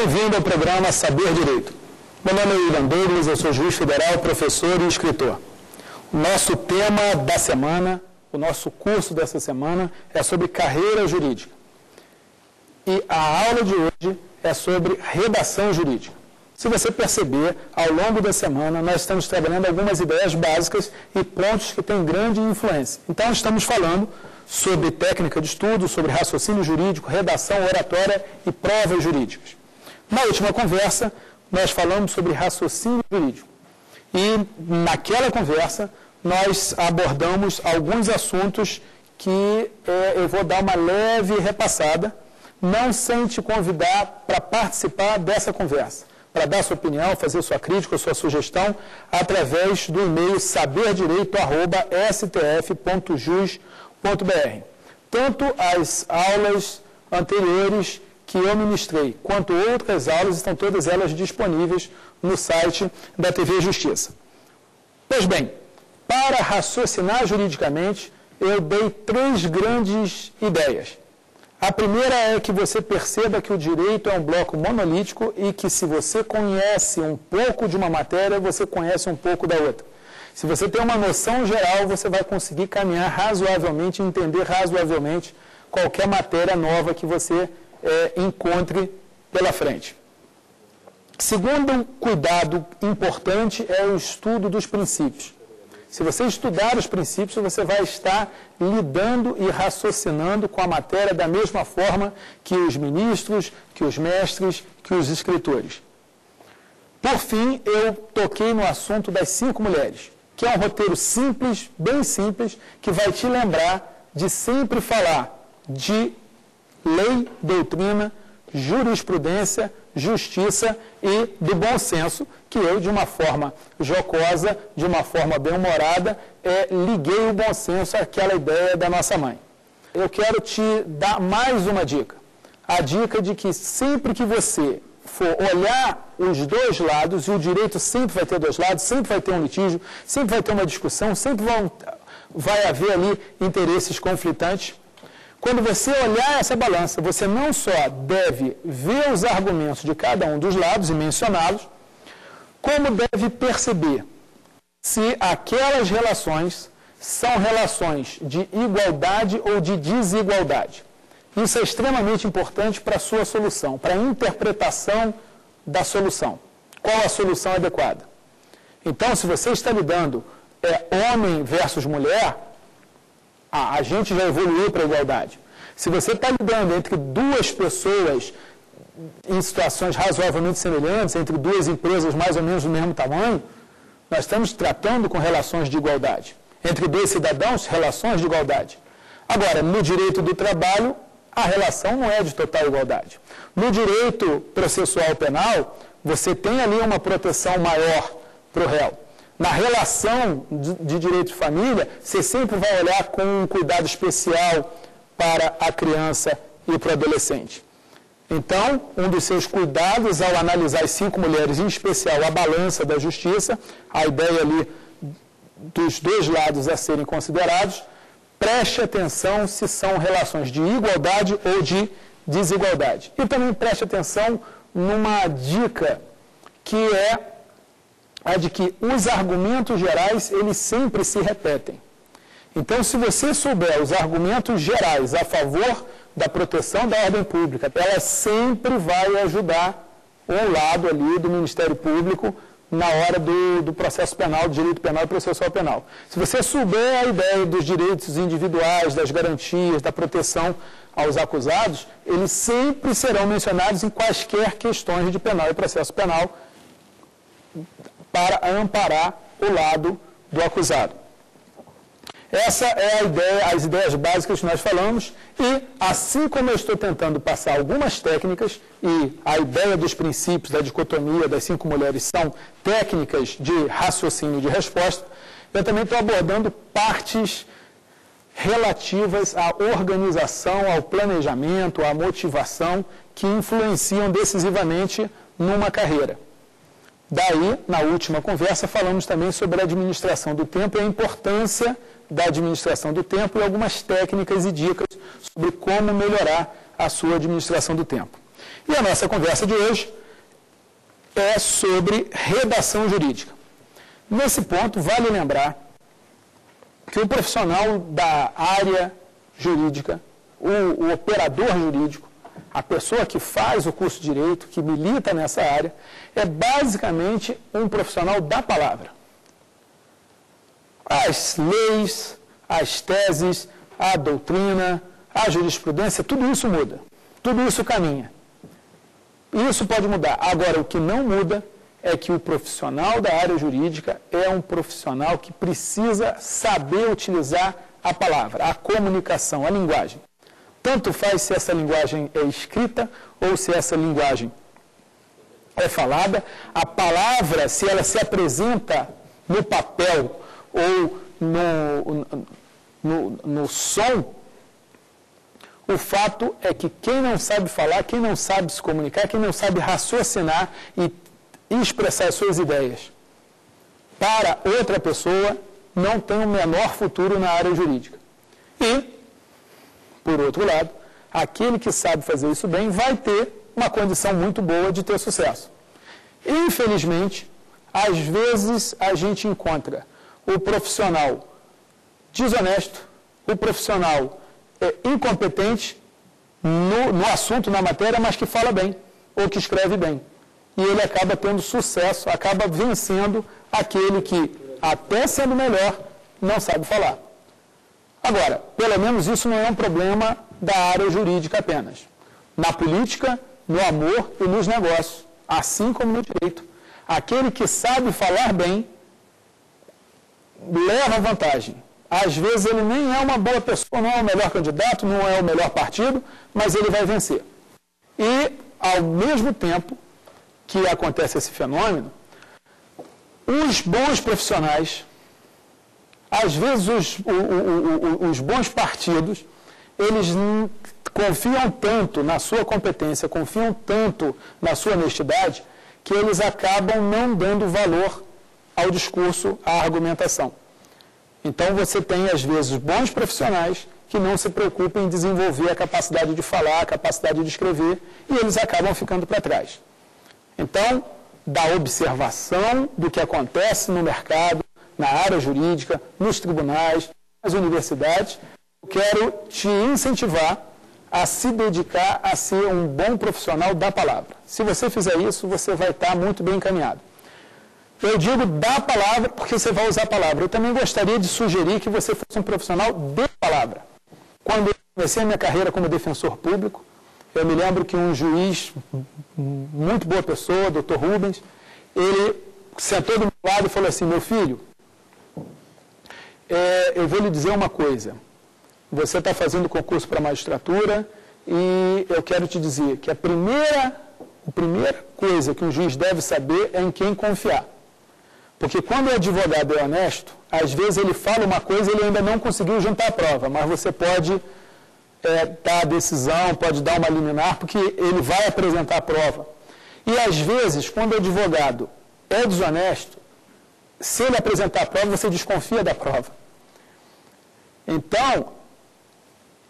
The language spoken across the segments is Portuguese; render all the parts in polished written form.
Bem-vindo ao programa Saber Direito. Meu nome é William Douglas, eu sou juiz federal, professor e escritor. O nosso tema da semana, o nosso curso dessa semana é sobre carreira jurídica. E a aula de hoje é sobre redação jurídica. Se você perceber, ao longo da semana nós estamos trabalhando algumas ideias básicas e pontos que têm grande influência. Então, estamos falando sobre técnica de estudo, sobre raciocínio jurídico, redação oratória e provas jurídicas. Na última conversa, nós falamos sobre raciocínio jurídico. E, naquela conversa, nós abordamos alguns assuntos que eu vou dar uma leve repassada, não sem te convidar para participar dessa conversa, para dar sua opinião, fazer sua crítica, sua sugestão, através do e-mail saberdireito@stf.jus.br. Tanto as aulas anteriores que eu ministrei, quanto outras aulas, estão todas elas disponíveis no site da TV Justiça. Pois bem, para raciocinar juridicamente, eu dei 3 grandes ideias. A primeira é que você perceba que o direito é um bloco monolítico e que se você conhece um pouco de uma matéria, você conhece um pouco da outra. Se você tem uma noção geral, você vai conseguir caminhar razoavelmente, entender razoavelmente qualquer matéria nova que você encontre pela frente. Segundo cuidado importante é o estudo dos princípios. Se você estudar os princípios, você vai estar lidando e raciocinando com a matéria da mesma forma que os ministros, que os mestres, que os escritores. Por fim, eu toquei no assunto das 5 mulheres, que é um roteiro simples, bem simples, que vai te lembrar de sempre falar de lei, doutrina, jurisprudência, justiça e do bom senso, que eu, de uma forma jocosa, de uma forma bem-humorada, liguei o bom senso àquela ideia da nossa mãe. Eu quero te dar mais uma dica. A dica de que sempre que você for olhar os dois lados, e o direito sempre vai ter 2 lados, sempre vai ter um litígio, sempre vai ter uma discussão, sempre vai haver ali interesses conflitantes. Quando você olhar essa balança, você não só deve ver os argumentos de cada um dos lados e mencioná-los, como deve perceber se aquelas relações são relações de igualdade ou de desigualdade. Isso é extremamente importante para a sua solução, para a interpretação da solução. Qual a solução adequada? Então, se você está lidando homem versus mulher, a gente já evoluiu para a igualdade. Se você está lidando entre 2 pessoas em situações razoavelmente semelhantes, entre 2 empresas mais ou menos do mesmo tamanho, nós estamos tratando com relações de igualdade. Entre 2 cidadãos, relações de igualdade. Agora, no direito do trabalho, a relação não é de total igualdade. No direito processual penal, você tem ali uma proteção maior para o réu. Na relação de direito de família, você sempre vai olhar com um cuidado especial para a criança e para o adolescente. Então, um dos seus cuidados ao analisar as 5 mulheres, em especial a balança da justiça, a ideia ali dos 2 lados a serem considerados, preste atenção se são relações de igualdade ou de desigualdade. E também preste atenção numa dica que é a de que os argumentos gerais, eles sempre se repetem. Então, se você souber os argumentos gerais a favor da proteção da ordem pública, ela sempre vai ajudar um lado ali do Ministério Público na hora do processo penal, do direito penal e processual penal. Se você souber a ideia dos direitos individuais, das garantias, da proteção aos acusados, eles sempre serão mencionados em quaisquer questões de penal e processo penal para amparar o lado do acusado. Essa é a ideia, as ideias básicas que nós falamos, e assim como eu estou tentando passar algumas técnicas, e a ideia dos princípios da dicotomia das 5 mulheres são técnicas de raciocínio de resposta, eu também estou abordando partes relativas à organização, ao planejamento, à motivação, que influenciam decisivamente numa carreira. Daí, na última conversa, falamos também sobre a administração do tempo e a importância da administração do tempo e algumas técnicas e dicas sobre como melhorar a sua administração do tempo. E a nossa conversa de hoje é sobre redação jurídica. Nesse ponto, vale lembrar que o profissional da área jurídica, o operador jurídico, a pessoa que faz o curso de Direito, que milita nessa área, é basicamente um profissional da palavra. As leis, as teses, a doutrina, a jurisprudência, tudo isso muda, tudo isso caminha. Isso pode mudar. Agora, o que não muda é que o profissional da área jurídica é um profissional que precisa saber utilizar a palavra, a comunicação, a linguagem. Tanto faz se essa linguagem é escrita ou se essa linguagem é falada. A palavra, se ela se apresenta no papel ou no som, o fato é que quem não sabe falar, quem não sabe se comunicar, quem não sabe raciocinar e expressar as suas ideias para outra pessoa, não tem o menor futuro na área jurídica. E, por outro lado, aquele que sabe fazer isso bem vai ter uma condição muito boa de ter sucesso. Infelizmente, às vezes a gente encontra o profissional desonesto, o profissional incompetente no assunto, na matéria, mas que fala bem, ou que escreve bem. E ele acaba tendo sucesso, acaba vencendo aquele que, até sendo melhor, não sabe falar. Agora, pelo menos isso não é um problema da área jurídica apenas. Na política, no amor e nos negócios, assim como no direito. Aquele que sabe falar bem leva vantagem. Às vezes ele nem é uma boa pessoa, não é o melhor candidato, não é o melhor partido, mas ele vai vencer. E, ao mesmo tempo que acontece esse fenômeno, os bons profissionais, às vezes os bons partidos, eles confiam tanto na sua competência, confiam tanto na sua honestidade, que eles acabam não dando valor ao discurso, à argumentação. Então, você tem, às vezes, bons profissionais que não se preocupam em desenvolver a capacidade de falar, a capacidade de escrever, e eles acabam ficando para trás. Então, da observação do que acontece no mercado, na área jurídica, nos tribunais, nas universidades, eu quero te incentivar a se dedicar a ser um bom profissional da palavra. Se você fizer isso, você vai estar muito bem encaminhado. Eu digo da palavra porque você vai usar a palavra. Eu também gostaria de sugerir que você fosse um profissional de palavra. Quando eu comecei a minha carreira como defensor público, eu me lembro que um juiz, muito boa pessoa, Dr. Rubens, ele sentou do meu lado e falou assim: meu filho, eu vou lhe dizer uma coisa. Você está fazendo concurso para magistratura e eu quero te dizer que a primeira coisa que um juiz deve saber é em quem confiar. Porque quando o advogado é honesto, às vezes ele fala uma coisa e ele ainda não conseguiu juntar a prova, mas você pode dar a decisão, pode dar uma liminar, porque ele vai apresentar a prova. E às vezes, quando o advogado é desonesto, se ele apresentar a prova, você desconfia da prova. Então,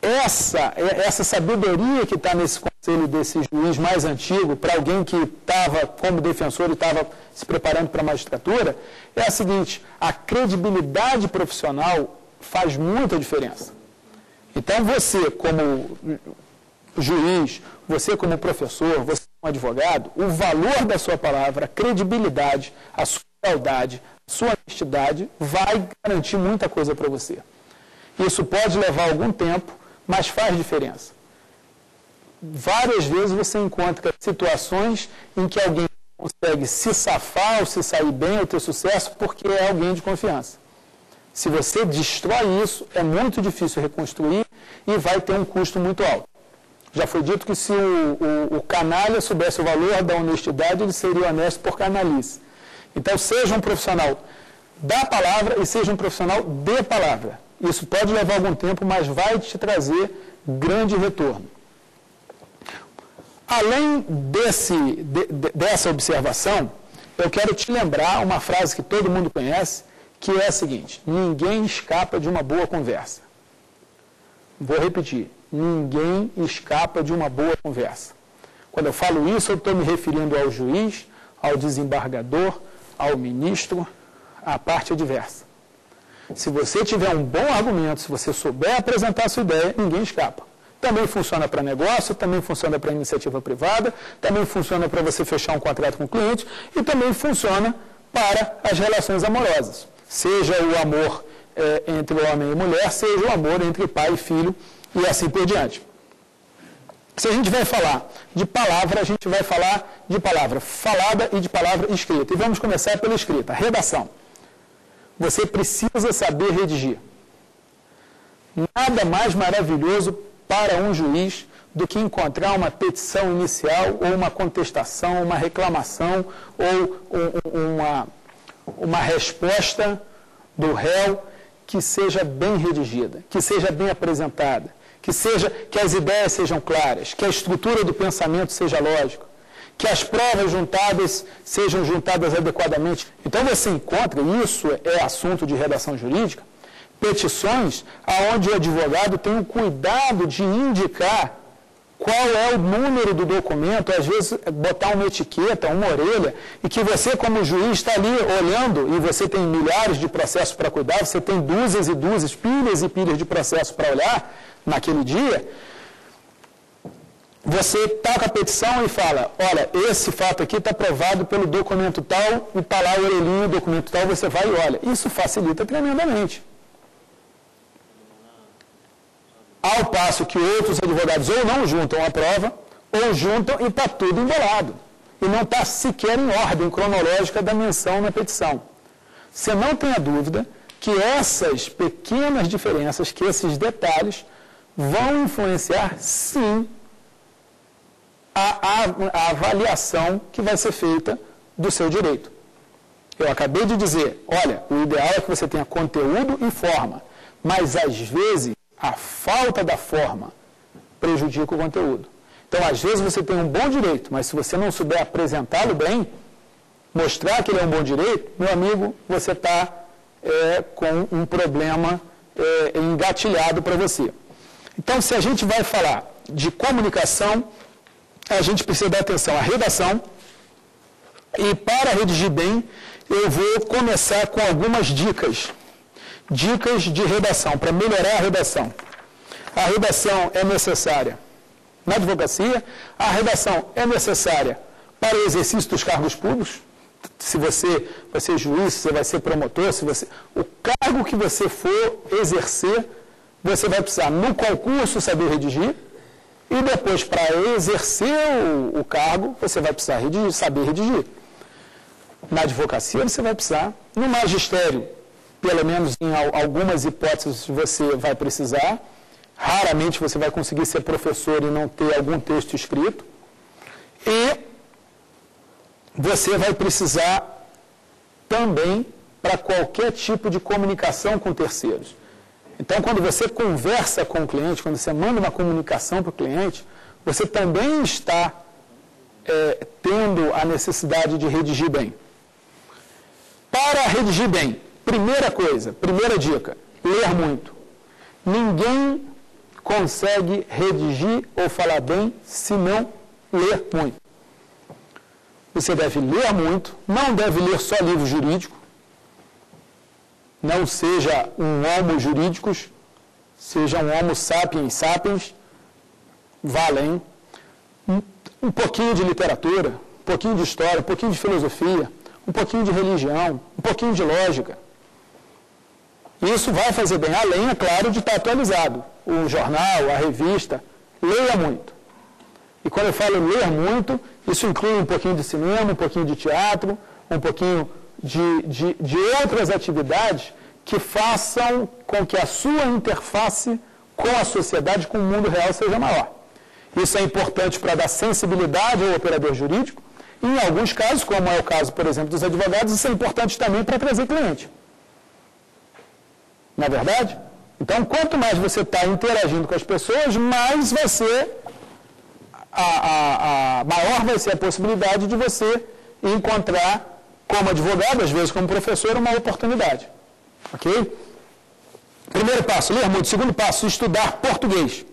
essa sabedoria que está nesse conselho desse juiz mais antigo, para alguém que estava como defensor e estava se preparando para a magistratura, é a seguinte: a credibilidade profissional faz muita diferença. Então, você como juiz, você como professor, você como advogado, o valor da sua palavra, a credibilidade, a sua lealdade, a sua honestidade vai garantir muita coisa para você. Isso pode levar algum tempo, mas faz diferença. Várias vezes você encontra situações em que alguém consegue se safar ou se sair bem ou ter sucesso porque é alguém de confiança. Se você destrói isso, é muito difícil reconstruir e vai ter um custo muito alto. Já foi dito que se o canalha soubesse o valor da honestidade, ele seria honesto por canalice. Então, seja um profissional da palavra e seja um profissional de palavra. Isso pode levar algum tempo, mas vai te trazer grande retorno. Além dessa observação, eu quero te lembrar uma frase que todo mundo conhece, que é a seguinte: ninguém escapa de uma boa conversa. Vou repetir: ninguém escapa de uma boa conversa. Quando eu falo isso, eu estou me referindo ao juiz, ao desembargador, ao ministro, à parte adversa. Se você tiver um bom argumento, se você souber apresentar a sua ideia, ninguém escapa. Também funciona para negócio, também funciona para iniciativa privada, também funciona para você fechar um contrato com o cliente e também funciona para as relações amorosas. Seja o amor entre homem e mulher, seja o amor entre pai e filho e assim por diante. Se a gente vai falar de palavra, a gente vai falar de palavra falada e de palavra escrita. E vamos começar pela escrita. Redação. Você precisa saber redigir. Nada mais maravilhoso para um juiz do que encontrar uma petição inicial ou uma contestação, uma reclamação ou uma resposta do réu que seja bem redigida, que seja bem apresentada, que as ideias sejam claras, que a estrutura do pensamento seja lógica, que as provas juntadas sejam juntadas adequadamente. Então você encontra, isso é assunto de redação jurídica, petições aonde o advogado tem o cuidado de indicar qual é o número do documento, às vezes botar uma etiqueta, uma orelha, e que você como juiz está ali olhando, e você tem milhares de processos para cuidar, você tem dúzias e dúzias, pilhas e pilhas de processos para olhar naquele dia, você taca a petição e fala, olha, esse fato aqui está provado pelo documento tal, e está lá o orelhinho, o documento tal, você vai e olha. Isso facilita tremendamente. Ao passo que outros advogados ou não juntam a prova, ou juntam e está tudo embolado. E não está sequer em ordem cronológica da menção na petição. Você não tenha dúvida que essas pequenas diferenças, que esses detalhes, vão influenciar, sim, a avaliação que vai ser feita do seu direito. Eu acabei de dizer, olha, o ideal é que você tenha conteúdo e forma, mas às vezes a falta da forma prejudica o conteúdo. Então, às vezes você tem um bom direito, mas se você não souber apresentá-lo bem, mostrar que ele é um bom direito, meu amigo, você está com um problema engatilhado para você. Então, se a gente vai falar de comunicação, a gente precisa dar atenção à redação. E para redigir bem, eu vou começar com algumas dicas. Dicas de redação, para melhorar a redação. A redação é necessária na advocacia, a redação é necessária para o exercício dos cargos públicos. Se você vai ser juiz, se você vai ser promotor, o cargo que você for exercer, você vai precisar no concurso saber redigir, e depois, para exercer o cargo, você vai precisar saber redigir. Na advocacia, você vai precisar. No magistério, pelo menos em algumas hipóteses, você vai precisar. Raramente você vai conseguir ser professor e não ter algum texto escrito. E você vai precisar também para qualquer tipo de comunicação com terceiros. Então, quando você conversa com o cliente, quando você manda uma comunicação para o cliente, você também está tendo a necessidade de redigir bem. Para redigir bem, primeira coisa, primeira dica, ler muito. Ninguém consegue redigir ou falar bem se não ler muito. Você deve ler muito, não deve ler só livro jurídico, não seja um homo jurídicos, seja um homo sapiens sapiens, vá além. Um pouquinho de literatura, um pouquinho de história, um pouquinho de filosofia, um pouquinho de religião, um pouquinho de lógica. Isso vai fazer bem, além, é claro, de estar atualizado. O jornal, a revista, leia muito. E quando eu falo ler muito, isso inclui um pouquinho de cinema, um pouquinho de teatro, um pouquinho de outras atividades que façam com que a sua interface com a sociedade, com o mundo real, seja maior. Isso é importante para dar sensibilidade ao operador jurídico. E, em alguns casos, como é o caso, por exemplo, dos advogados, isso é importante também para trazer cliente. Não é verdade? Então, quanto mais você está interagindo com as pessoas, mais vai ser maior vai ser a possibilidade de você encontrar, como advogado, às vezes como professor, uma oportunidade. Ok? Primeiro passo, ler muito. Segundo passo, estudar português.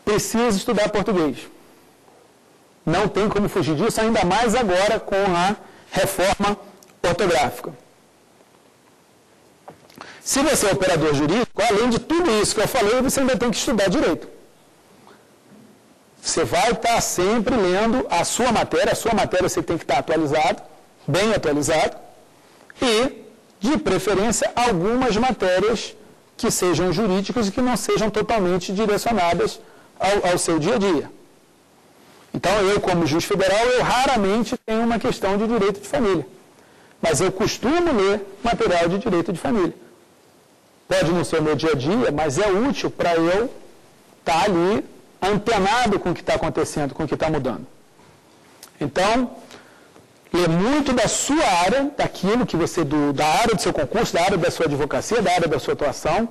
Precisa estudar português. Não tem como fugir disso, ainda mais agora com a reforma ortográfica. Se você é operador jurídico, além de tudo isso que eu falei, você ainda tem que estudar direito. Você vai estar sempre lendo a sua matéria você tem que estar atualizado, bem atualizado, e, de preferência, algumas matérias que sejam jurídicas e que não sejam totalmente direcionadas ao seu dia a dia. Então, eu, como juiz federal, eu raramente tenho uma questão de direito de família. Mas eu costumo ler material de direito de família. Pode não ser o meu dia a dia, mas é útil para eu estar ali antenado com o que está acontecendo, com o que está mudando. Então, ler muito da sua área, daquilo que você, da área do seu concurso, da área da sua advocacia, da área da sua atuação.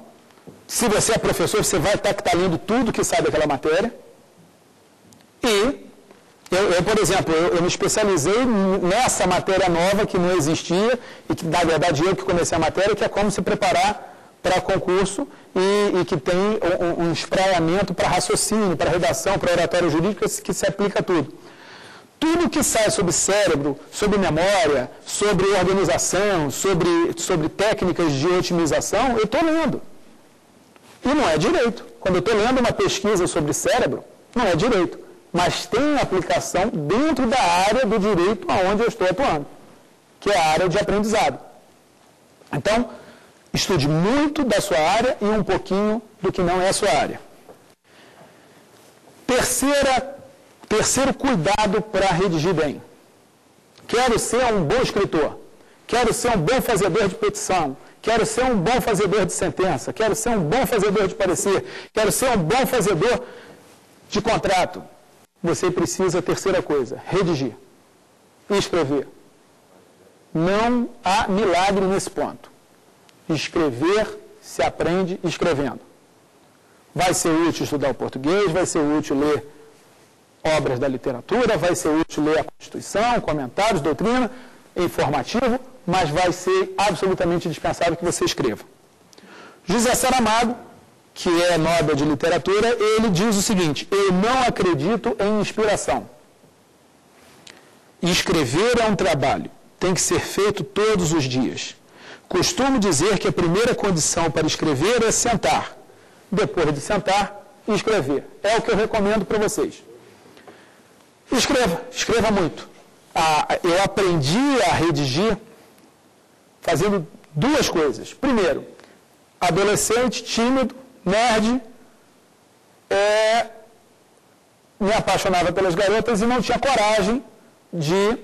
Se você é professor, você vai estar lendo tudo que sai daquela matéria. E, por exemplo, eu me especializei nessa matéria nova que não existia, e que, na verdade, eu que comecei a matéria, que é como se preparar para concurso e que tem um espraiamento para raciocínio, para redação, para oratório jurídico, que se aplica a tudo. Tudo que sai sobre cérebro, sobre memória, sobre organização, sobre técnicas de otimização, eu estou lendo. E não é direito. Quando eu estou lendo uma pesquisa sobre cérebro, não é direito. Mas tem aplicação dentro da área do direito aonde eu estou atuando, que é a área de aprendizado. Então, estude muito da sua área e um pouquinho do que não é a sua área. Terceiro cuidado para redigir bem. Quero ser um bom escritor. Quero ser um bom fazedor de petição. Quero ser um bom fazedor de sentença. Quero ser um bom fazedor de parecer. Quero ser um bom fazedor de contrato. Você precisa, terceira coisa, redigir e escrever. Não há milagre nesse ponto. Escrever se aprende escrevendo. Vai ser útil estudar o português, vai ser útil ler obras da literatura, vai ser útil ler a Constituição, comentários, doutrina, informativo, mas vai ser absolutamente indispensável que você escreva. José Saramago, que é Nobel de Literatura, ele diz o seguinte: eu não acredito em inspiração. Escrever é um trabalho, tem que ser feito todos os dias. Costumo dizer que a primeira condição para escrever é sentar. Depois de sentar, escrever. É o que eu recomendo para vocês. Escreva muito. Eu aprendi a redigir fazendo duas coisas. Primeiro, adolescente, tímido, nerd, me apaixonava pelas garotas e não tinha coragem de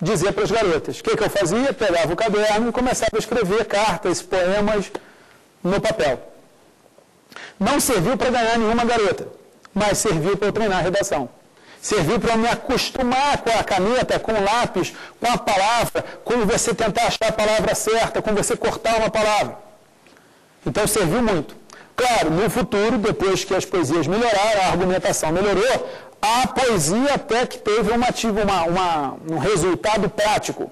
dizer para as garotas. O que eu fazia? Pegava o caderno e começava a escrever cartas, poemas no papel. Não serviu para ganhar nenhuma garota, mas serviu para eu treinar a redação. Serviu para eu me acostumar com a caneta, com o lápis, com a palavra, como você tentar achar a palavra certa, como você cortar uma palavra. Então, serviu muito. Claro, no futuro, depois que as poesias melhoraram, a argumentação melhorou, a poesia até que teve um resultado prático.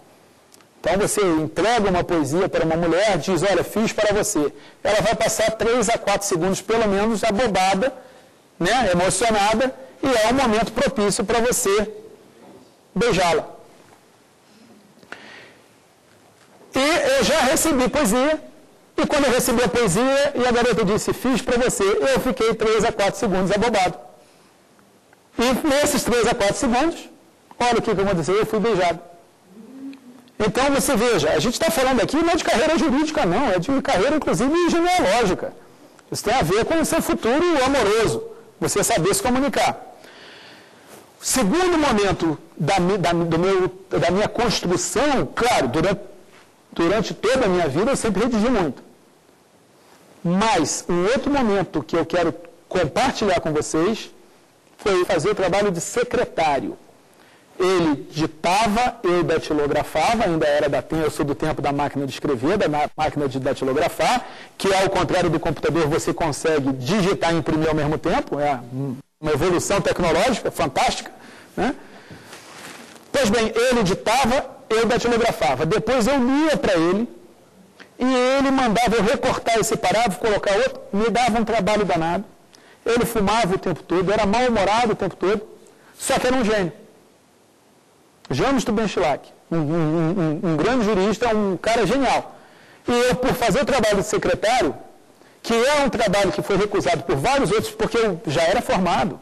Então, você entrega uma poesia para uma mulher, diz, olha, fiz para você. Ela vai passar 3 a 4 segundos, pelo menos, abobada, né, emocionada, e é um momento propício para você beijá-la. E eu já recebi poesia, e quando eu recebi a poesia, e a garota disse, fiz para você, eu fiquei 3 a 4 segundos abobado. E nesses 3 a 4 segundos, olha o que aconteceu, eu fui beijado. Então, você veja, a gente está falando aqui não é de carreira jurídica, não, é de carreira, inclusive, genealógica. Isso tem a ver com o seu futuro amoroso, você saber se comunicar. O segundo momento da minha construção, claro, durante toda a minha vida eu sempre redigi muito. Mas um outro momento que eu quero compartilhar com vocês foi fazer o trabalho de secretário. Ele ditava, eu datilografava, ainda era eu sou do tempo da máquina de escrever, da máquina de datilografar, que ao contrário do computador você consegue digitar e imprimir ao mesmo tempo, é uma evolução tecnológica fantástica, né? Pois bem, ele ditava, eu datilografava. Depois eu lia para ele, e ele mandava eu recortar esse parágrafo, colocar outro, me dava um trabalho danado. Ele fumava o tempo todo, era mal-humorado o tempo todo, só que era um gênio. James Tubenchilak, um grande jurista, um cara genial. E eu, por fazer o trabalho de secretário, que é um trabalho que foi recusado por vários outros, porque eu já era formado.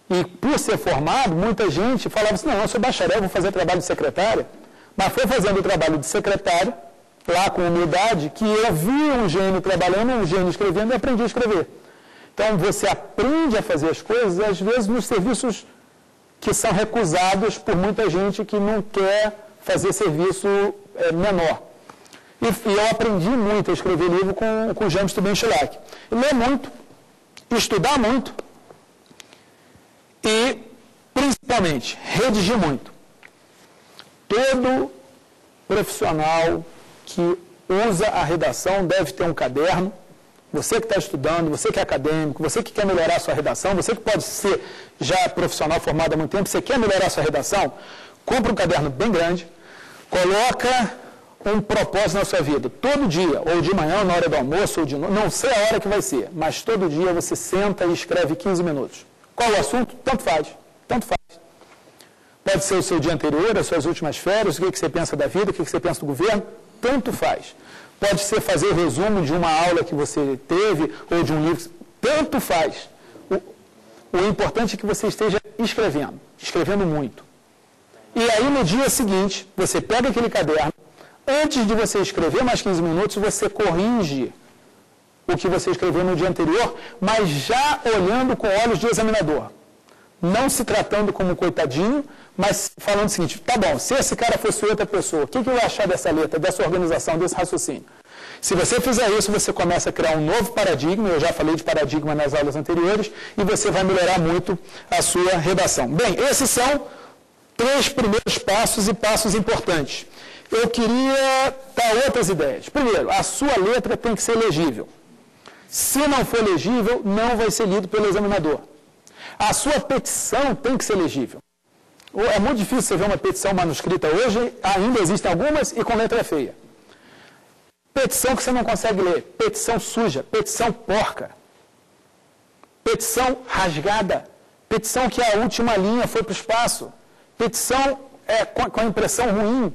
E por ser formado, muita gente falava assim, não, eu sou bacharel, vou fazer trabalho de secretária. Mas foi fazendo o trabalho de secretário, lá com humildade, que eu via um gênio trabalhando, um gênio escrevendo e aprendi a escrever. Então, você aprende a fazer as coisas, às vezes, nos serviços que são recusados por muita gente que não quer fazer serviço menor. E eu aprendi muito a escrever livro com James Tubenchilak. Ler muito, estudar muito e, principalmente, redigir muito. Todo profissional que usa a redação deve ter um caderno. Você que está estudando, você que é acadêmico, você que quer melhorar a sua redação, você que pode ser já profissional formado há muito tempo, você quer melhorar a sua redação, compra um caderno bem grande, coloca um propósito na sua vida. Todo dia, ou de manhã, ou na hora do almoço, ou de noite, não sei a hora que vai ser, mas todo dia você senta e escreve 15 minutos. Qual o assunto? Tanto faz. Tanto faz. Pode ser o seu dia anterior, as suas últimas férias, o que você pensa da vida, o que você pensa do governo, tanto faz. Pode ser fazer o resumo de uma aula que você teve, ou de um livro, tanto faz. O importante é que você esteja escrevendo muito. E aí, no dia seguinte, você pega aquele caderno, antes de você escrever mais 15 minutos, você corrige o que você escreveu no dia anterior, mas já olhando com olhos de examinador. Não se tratando como coitadinho, mas falando o seguinte, tá bom, se esse cara fosse outra pessoa, o que eu ia achar dessa letra, dessa organização, desse raciocínio? Se você fizer isso, você começa a criar um novo paradigma, eu já falei de paradigma nas aulas anteriores, e você vai melhorar muito a sua redação. Bem, esses são 3 primeiros passos e passos importantes. Eu queria dar outras ideias. Primeiro, a sua letra tem que ser legível. Se não for legível, não vai ser lido pelo examinador. A sua petição tem que ser legível. É muito difícil você ver uma petição manuscrita hoje, ainda existem algumas e com letra feia. Petição que você não consegue ler, petição suja, petição porca, petição rasgada, petição que a última linha foi para o espaço, petição com a impressão ruim.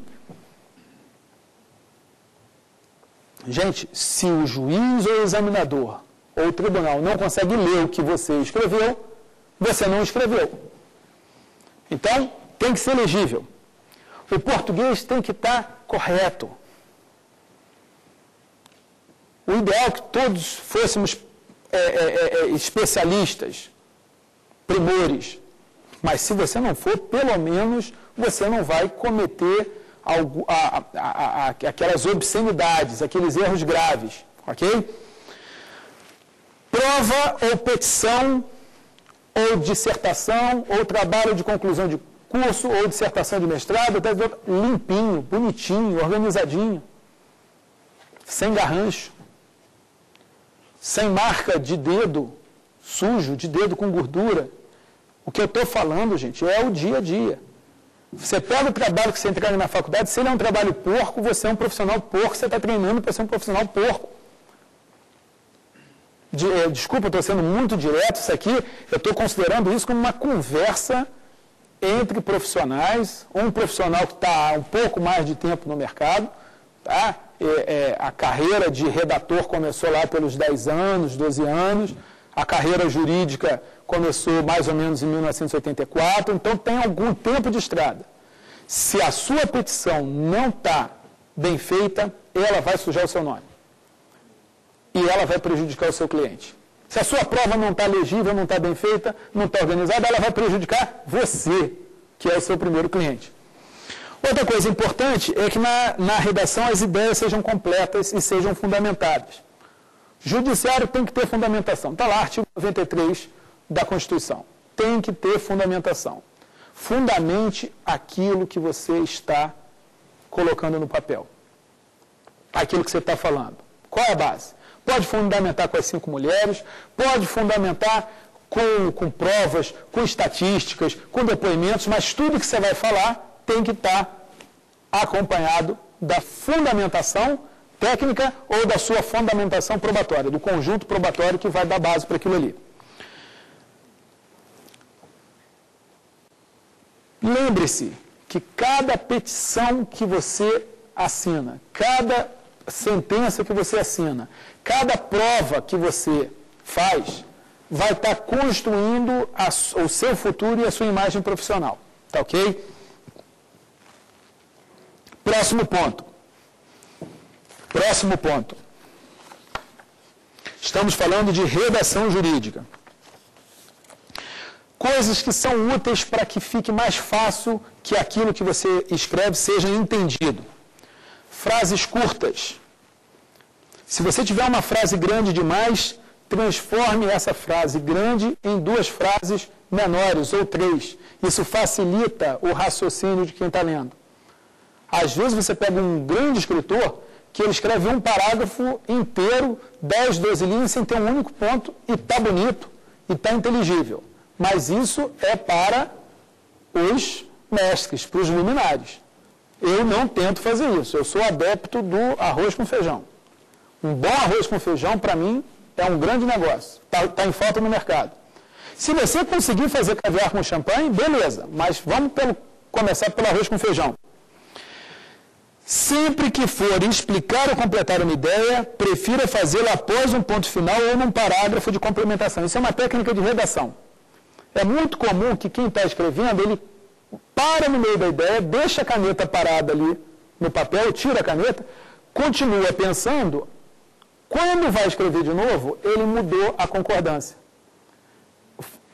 Gente, se o juiz ou o examinador ou o tribunal não consegue ler o que você escreveu, você não escreveu. Então, tem que ser legível. O português tem que estar correto. O ideal é que todos fôssemos especialistas, primores. Mas se você não for, pelo menos você não vai cometer aquelas obscenidades, aqueles erros graves. Ok? Prova ou petição, ou dissertação, ou trabalho de conclusão de curso, ou dissertação de mestrado, limpinho, bonitinho, organizadinho, sem garrancho, sem marca de dedo sujo, de dedo com gordura. O que eu estou falando, gente, é o dia a dia. Você pega o trabalho que você entrega na faculdade, se ele é um trabalho porco, você é um profissional porco, você está treinando para ser um profissional porco. Desculpa, eu estou sendo muito direto, isso aqui, eu estou considerando isso como uma conversa entre profissionais, um profissional que está há um pouco mais de tempo no mercado, tá? A carreira de redator começou lá pelos 10 anos, 12 anos, a carreira jurídica começou mais ou menos em 1984, então tem algum tempo de estrada. Se a sua petição não está bem feita, ela vai sujar o seu nome. E ela vai prejudicar o seu cliente. Se a sua prova não está legível, não está bem feita, não está organizada, ela vai prejudicar você, que é o seu primeiro cliente. Outra coisa importante é que na redação as ideias sejam completas e sejam fundamentadas. Judiciário tem que ter fundamentação. Está lá, artigo 93 da Constituição. Tem que ter fundamentação. Fundamente aquilo que você está colocando no papel. Aquilo que você está falando. Qual é a base? Pode fundamentar com as 5 mulheres, pode fundamentar com provas, com estatísticas, com depoimentos, mas tudo que você vai falar tem que estar acompanhado da fundamentação técnica ou da sua fundamentação probatória, do conjunto probatório que vai dar base para aquilo ali. Lembre-se que cada petição que você assina, cada sentença que você assina, cada prova que você faz, vai estar construindo o seu futuro e a sua imagem profissional. Tá ok? Próximo ponto. Próximo ponto. Estamos falando de redação jurídica. Coisas que são úteis para que fique mais fácil que aquilo que você escreve seja entendido. Frases curtas. Se você tiver uma frase grande demais, transforme essa frase grande em 2 frases menores ou 3. Isso facilita o raciocínio de quem está lendo. Às vezes você pega um grande escritor que ele escreve um parágrafo inteiro, 10, 12 linhas, sem ter um único ponto, e está bonito, e está inteligível. Mas isso é para os mestres, para os luminares. Eu não tento fazer isso. Eu sou adepto do arroz com feijão. Um bom arroz com feijão, para mim, é um grande negócio. Está em falta no mercado. Se você conseguir fazer caviar com champanhe, beleza. Mas vamos começar pelo arroz com feijão. Sempre que for explicar ou completar uma ideia, prefira fazê-la após um ponto final ou num parágrafo de complementação. Isso é uma técnica de redação. É muito comum que quem está escrevendo, ele para no meio da ideia, deixa a caneta parada ali no papel, tira a caneta, continua pensando. Quando vai escrever de novo, ele mudou a concordância.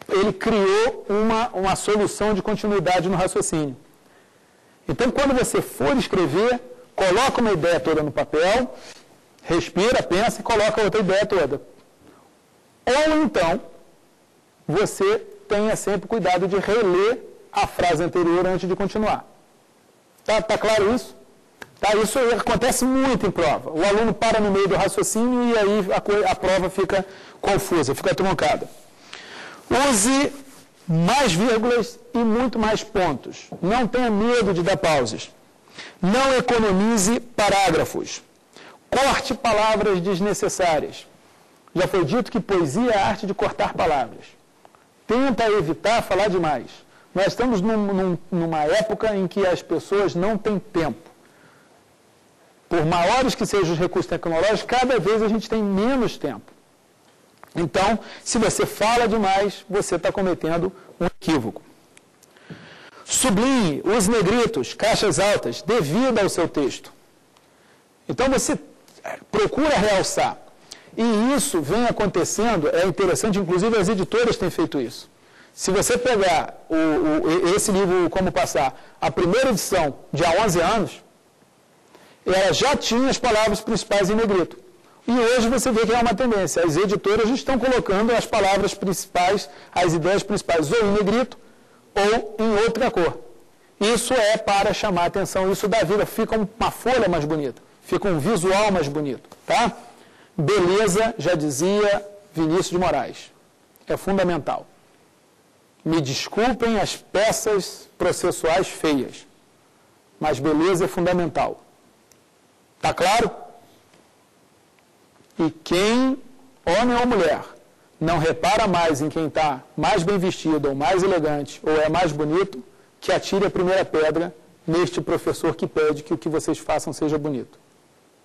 Ele criou uma solução de continuidade no raciocínio. Então, quando você for escrever, coloca uma ideia toda no papel, respira, pensa e coloca outra ideia toda. Ou então, você tenha sempre cuidado de reler a frase anterior antes de continuar. Tá claro isso? Tá? Isso acontece muito em prova. O aluno para no meio do raciocínio e aí a prova fica confusa, fica truncada. Use mais vírgulas e muito mais pontos. Não tenha medo de dar pausas. Não economize parágrafos. Corte palavras desnecessárias. Já foi dito que poesia é a arte de cortar palavras. Tenta evitar falar demais. Nós estamos numa época em que as pessoas não têm tempo. Por maiores que sejam os recursos tecnológicos, cada vez a gente tem menos tempo. Então, se você fala demais, você está cometendo um equívoco. Sublinhe, use negritos, caixas altas, dê vida ao seu texto. Então, você procura realçar. E isso vem acontecendo, é interessante, inclusive as editoras têm feito isso. Se você pegar esse livro Como Passar, a primeira edição de há 11 anos, ela já tinha as palavras principais em negrito. E hoje você vê que é uma tendência. As editoras estão colocando as palavras principais, as ideias principais, ou em negrito, ou em outra cor. Isso é para chamar a atenção, isso dá vida, fica uma folha mais bonita, fica um visual mais bonito, tá? Beleza, já dizia Vinícius de Moraes, é fundamental. Me desculpem as peças processuais feias, mas beleza é fundamental. Tá claro? E quem, homem ou mulher, não repara mais em quem está mais bem vestido, ou mais elegante, ou é mais bonito, que atire a primeira pedra neste professor que pede que o que vocês façam seja bonito.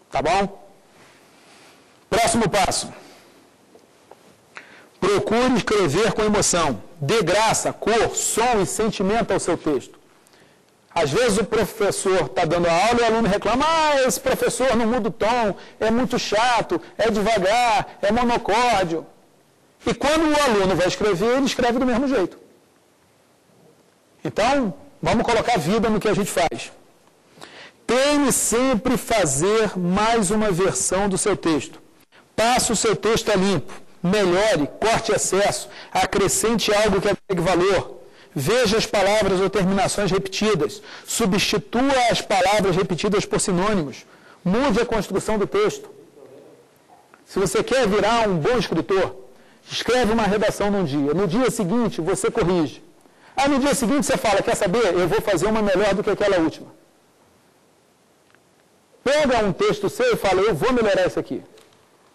Tá bom? Próximo passo. Procure escrever com emoção. Dê graça, cor, som e sentimento ao seu texto. Às vezes o professor está dando a aula e o aluno reclama: esse professor não muda o tom, é muito chato, é devagar, é monocórdio. E quando o aluno vai escrever, ele escreve do mesmo jeito. Então, vamos colocar vida no que a gente faz. Teme sempre fazer mais uma versão do seu texto. Passe o seu texto a limpo, melhore, corte excesso, acrescente algo que agregue valor. Veja as palavras ou terminações repetidas. Substitua as palavras repetidas por sinônimos. Mude a construção do texto. Se você quer virar um bom escritor, escreve uma redação num dia. No dia seguinte, você corrige. Aí no dia seguinte você fala: quer saber? Eu vou fazer uma melhor do que aquela última. Pega um texto seu e fala: eu vou melhorar isso aqui.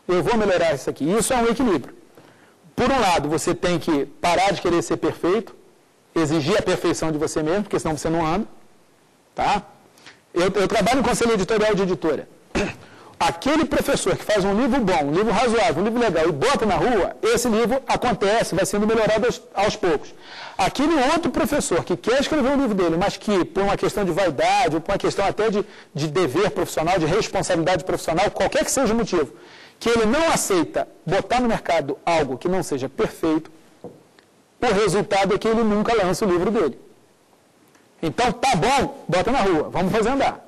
Eu vou melhorar isso aqui. Isso é um equilíbrio. Por um lado, você tem que parar de querer ser perfeito exigir a perfeição de você mesmo, porque senão você não anda. Tá? Eu trabalho em conselho editorial de editora. Aquele professor que faz um livro bom, um livro razoável, um livro legal e bota na rua, esse livro acontece, vai sendo melhorado aos poucos. Aquele outro professor que quer escrever o livro dele, mas que por uma questão de vaidade, ou por uma questão até de dever profissional, de responsabilidade profissional, qualquer que seja o motivo, que ele não aceita botar no mercado algo que não seja perfeito, o resultado é que ele nunca lança o livro dele. Então, tá bom, bota na rua, vamos fazer andar.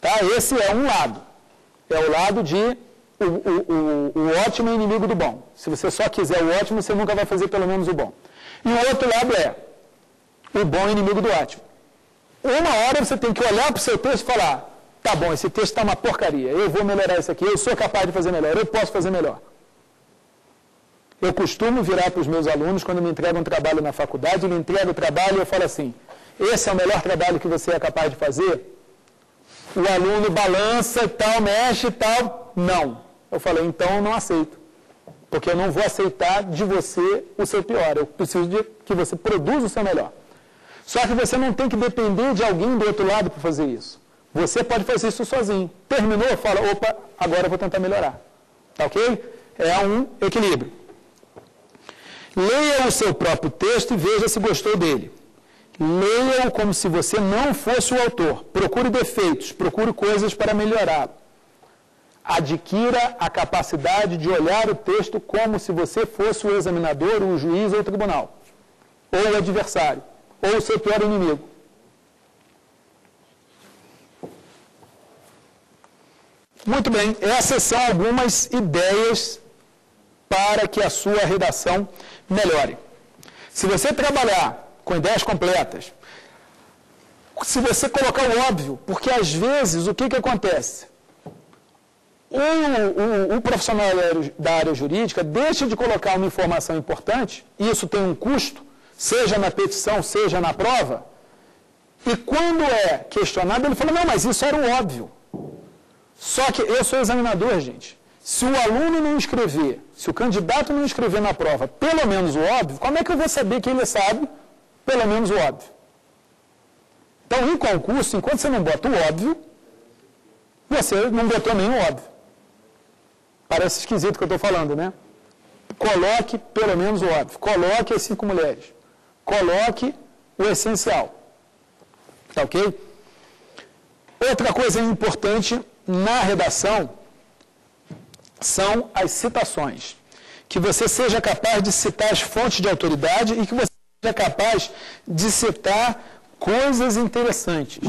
Tá? Esse é um lado. É o lado de o ótimo é inimigo do bom. Se você só quiser o ótimo, você nunca vai fazer pelo menos o bom. E o outro lado é o bom é inimigo do ótimo. Uma hora você tem que olhar para o seu texto e falar, tá bom, esse texto está uma porcaria, eu vou melhorar isso aqui, eu sou capaz de fazer melhor, eu posso fazer melhor. Eu costumo virar para os meus alunos, quando me entregam um trabalho na faculdade, ele entrega o trabalho e eu falo assim, esse é o melhor trabalho que você é capaz de fazer? O aluno balança e tal, mexe e tal. Não. Eu falei, então eu não aceito. Porque eu não vou aceitar de você o seu pior. Eu preciso de que você produza o seu melhor. Só que você não tem que depender de alguém do outro lado para fazer isso. Você pode fazer isso sozinho. Terminou, fala, opa, agora eu vou tentar melhorar. Tá ok? É um equilíbrio. Leia o seu próprio texto e veja se gostou dele. Leia-o como se você não fosse o autor. Procure defeitos, procure coisas para melhorá-lo. Adquira a capacidade de olhar o texto como se você fosse o examinador, o juiz ou o tribunal, ou o adversário, ou o seu pior inimigo. Muito bem, essas são algumas ideias para que a sua redação melhore. Se você trabalhar com ideias completas, se você colocar o óbvio, porque às vezes o que acontece? O profissional da área jurídica deixa de colocar uma informação importante, e isso tem um custo, seja na petição, seja na prova, e quando é questionado, ele fala, não, mas isso era o óbvio. Só que eu sou examinador, gente. Se o aluno não escrever, se o candidato não escrever na prova, pelo menos o óbvio, como é que eu vou saber que ele sabe pelo menos o óbvio? Então, em concurso, enquanto você não bota o óbvio, você não botou nem o óbvio. Parece esquisito o que eu estou falando, né? Coloque pelo menos o óbvio. Coloque as 5 mulheres. Coloque o essencial. Tá ok? Outra coisa importante na redação são as citações. Que você seja capaz de citar as fontes de autoridade e que você seja capaz de citar coisas interessantes.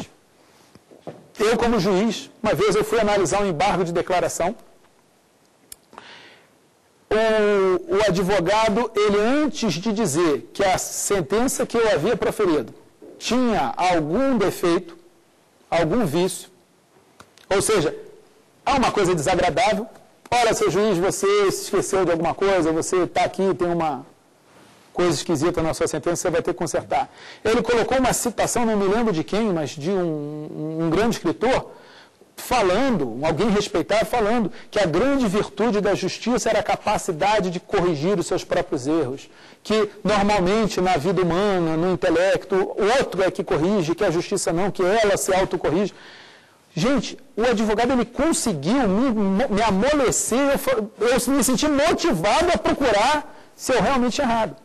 Eu, como juiz, uma vez eu fui analisar um embargo de declaração. O advogado, ele antes de dizer que a sentença que eu havia proferido tinha algum defeito, algum vício, ou seja, há uma coisa desagradável, olha, seu juiz, você se esqueceu de alguma coisa, você está aqui, tem uma coisa esquisita na sua sentença, você vai ter que consertar. Ele colocou uma citação, não me lembro de quem, mas de um grande escritor, falando, alguém respeitado, falando que a grande virtude da justiça era a capacidade de corrigir os seus próprios erros, que normalmente na vida humana, no intelecto, o outro é que corrige, que a justiça não, que ela se autocorrige. Gente, o advogado ele conseguiu me amolecer, eu me senti motivado a procurar se eu realmente errado.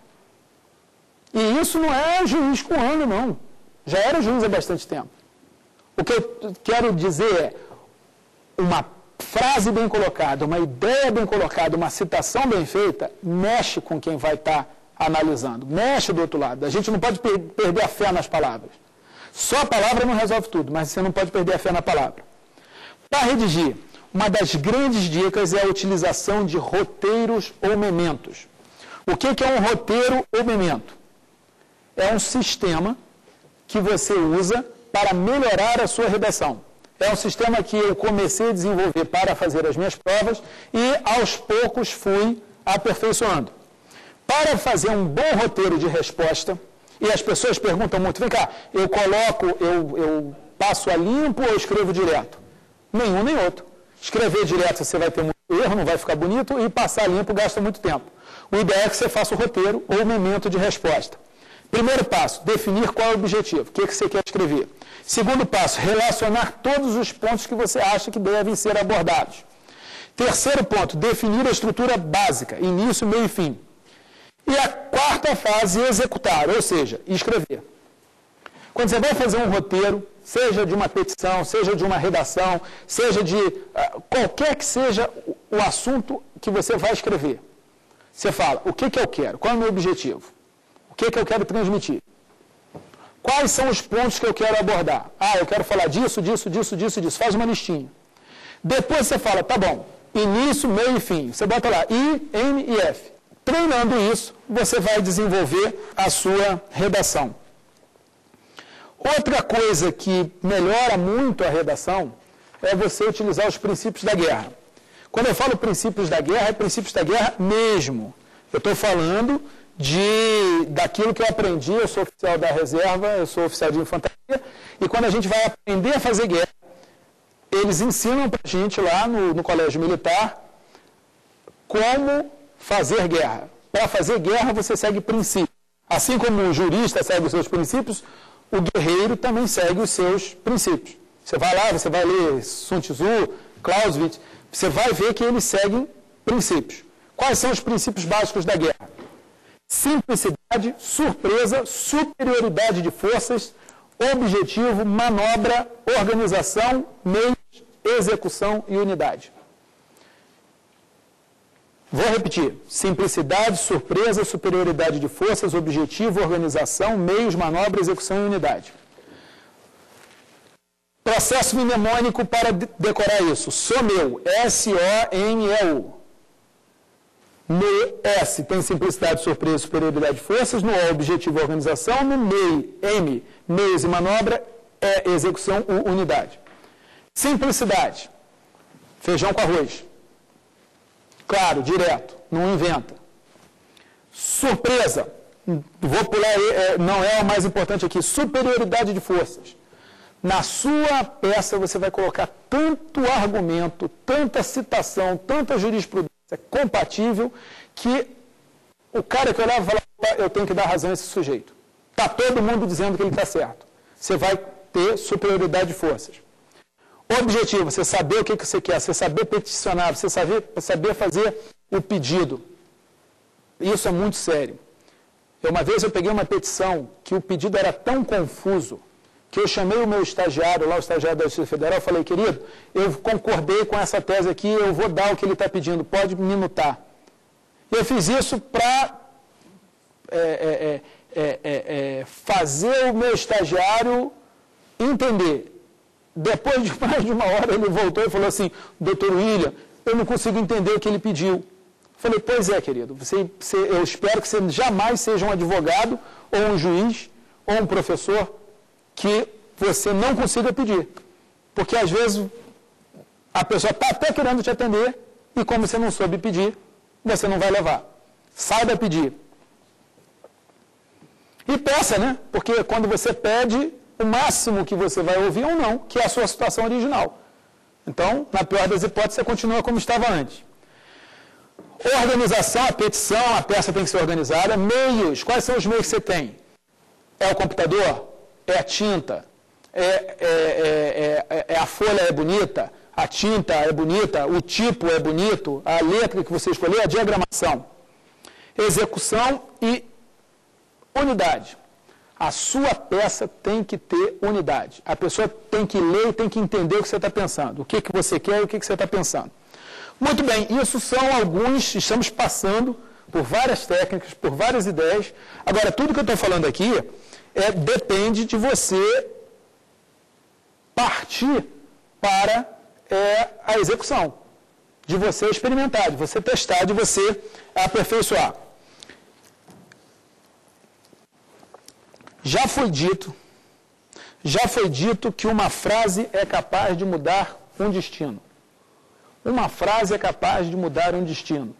E isso não é juiz com ano, não. Já era juiz há bastante tempo. O que eu quero dizer é, uma frase bem colocada, uma ideia bem colocada, uma citação bem feita, mexe com quem vai estar analisando, mexe do outro lado. A gente não pode perder a fé nas palavras. Só a palavra não resolve tudo, mas você não pode perder a fé na palavra. Para redigir, uma das grandes dicas é a utilização de roteiros ou mementos. O que é um roteiro ou memento? É um sistema que você usa para melhorar a sua redação. É um sistema que eu comecei a desenvolver para fazer as minhas provas e, aos poucos, fui aperfeiçoando. Para fazer um bom roteiro de resposta, e as pessoas perguntam muito, vem cá, eu passo a limpo ou escrevo direto? Nenhum nem outro. Escrever direto você vai ter muito erro, não vai ficar bonito, e passar limpo gasta muito tempo. O ideal é que você faça o roteiro ou o memento de resposta. Primeiro passo, definir qual é o objetivo, o que você quer escrever. Segundo passo, relacionar todos os pontos que você acha que devem ser abordados. Terceiro ponto, definir a estrutura básica, início, meio e fim. E a quarta fase, executar, ou seja, escrever. Quando você vai fazer um roteiro, seja de uma petição, seja de uma redação, seja de qualquer que seja o assunto que você vai escrever, você fala, o que eu quero? Qual é o meu objetivo? O que eu quero transmitir? Quais são os pontos que eu quero abordar? Eu quero falar disso. Faz uma listinha. Depois você fala, tá bom, início, meio e fim. Você bota lá I, M e F. Treinando isso, você vai desenvolver a sua redação. Outra coisa que melhora muito a redação é você utilizar os princípios da guerra. Quando eu falo princípios da guerra, é princípios da guerra mesmo. Eu estou falando daquilo que eu aprendi, eu sou oficial da reserva, eu sou oficial de infantaria, e quando a gente vai aprender a fazer guerra, eles ensinam para a gente lá no colégio militar como fazer guerra. Para fazer guerra, você segue princípios. Assim como o jurista segue os seus princípios, o guerreiro também segue os seus princípios. Você vai lá, você vai ler Sun Tzu, Clausewitz, você vai ver que eles seguem princípios. Quais são os princípios básicos da guerra? Simplicidade, surpresa, superioridade de forças, objetivo, manobra, organização, meios, execução e unidade. Vou repetir. Simplicidade, surpresa, superioridade de forças, objetivo, organização, meios, manobra, execução e unidade. Processo mnemônico para decorar isso. SOMEU, S-O-M-E-U. No S tem simplicidade, surpresa, superioridade de forças. No O, objetivo, organização. No M, meios e manobra, é execução, unidade. Simplicidade. Feijão com arroz. Claro, direto, não inventa. Surpresa. Vou pular, não é o mais importante aqui. Superioridade de forças. Na sua peça você vai colocar tanto argumento, tanta citação, tanta jurisprudência compatível, que o cara que olhava vai falar, eu tenho que dar razão a esse sujeito. Está todo mundo dizendo que ele está certo. Você vai ter superioridade de forças. Objetivo, você saber o que você quer, você saber peticionar, você saber fazer o pedido. Isso é muito sério. Uma vez eu peguei uma petição que o pedido era tão confuso que eu chamei o meu estagiário, lá o estagiário da Justiça Federal, falei, querido, eu concordei com essa tese aqui, eu vou dar o que ele está pedindo, pode minutar. Eu fiz isso para fazer o meu estagiário entender. Depois de mais de uma hora ele voltou e falou assim, doutor William, eu não consigo entender o que ele pediu. Falei, pois é, querido, eu espero que você jamais seja um advogado, ou um juiz, ou um professor, que você não consiga pedir. Porque às vezes a pessoa está até querendo te atender, e como você não soube pedir, você não vai levar. Saiba pedir. E peça, né? Porque quando você pede, o máximo que você vai ouvir é um não, que é a sua situação original. Então, na pior das hipóteses, você continua como estava antes. Organização, a petição, a peça tem que ser organizada. Meios, quais são os meios que você tem? É o computador? É a tinta? A folha é bonita? A tinta é bonita? O tipo é bonito? A letra que você escolheu? A diagramação. Execução e unidade. A sua peça tem que ter unidade. A pessoa tem que ler e tem que entender o que você está pensando. O que você quer e o que você está pensando. Muito bem, isso são alguns, estamos passando por várias técnicas, por várias ideias. Agora, tudo que eu estou falando aqui depende de você partir para a execução. De você experimentar, de você testar, de você aperfeiçoar. Já foi dito que uma frase é capaz de mudar um destino. Uma frase é capaz de mudar um destino.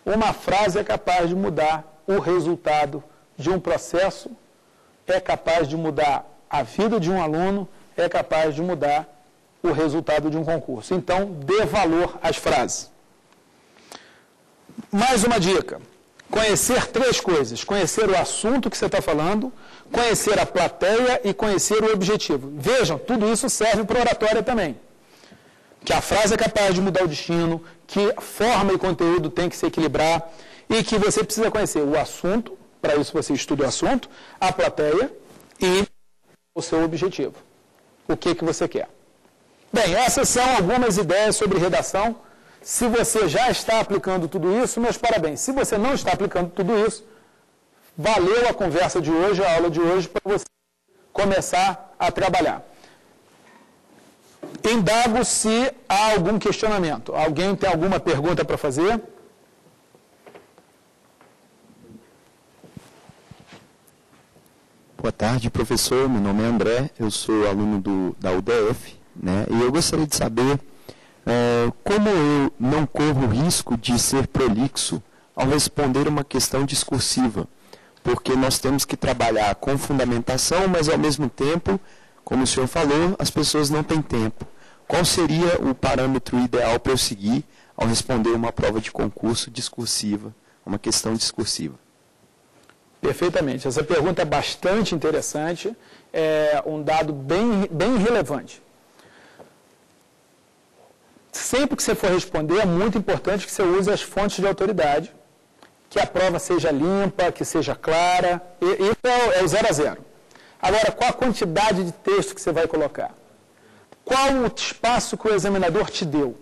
Uma frase é capaz de mudar o resultado de um processo, é capaz de mudar a vida de um aluno, é capaz de mudar o resultado de um concurso. Então, dê valor às frases. Mais uma dica. Conhecer 3 coisas: conhecer o assunto que você está falando, conhecer a plateia e conhecer o objetivo. Vejam, tudo isso serve para oratória também. Que a frase é capaz de mudar o destino, que forma e conteúdo tem que se equilibrar e que você precisa conhecer o assunto, para isso você estuda o assunto, a plateia e o seu objetivo. O que você quer. Bem, essas são algumas ideias sobre redação. Se você já está aplicando tudo isso, meus parabéns. Se você não está aplicando tudo isso, valeu a conversa de hoje, a aula de hoje, para você começar a trabalhar. Indago se há algum questionamento. Alguém tem alguma pergunta para fazer? Boa tarde, professor. Meu nome é André, eu sou aluno da UDF, né? E eu gostaria de saber como eu não corro o risco de ser prolixo ao responder uma questão discursiva, porque nós temos que trabalhar com fundamentação, mas ao mesmo tempo, como o senhor falou, as pessoas não têm tempo. Qual seria o parâmetro ideal para eu seguir ao responder uma prova de concurso discursiva, uma questão discursiva? Perfeitamente. Essa pergunta é bastante interessante, é um dado bem relevante. Sempre que você for responder, é muito importante que você use as fontes de autoridade, que a prova seja limpa, que seja clara, isso é o 0 a 0. Agora, qual a quantidade de texto que você vai colocar? Qual o espaço que o examinador te deu?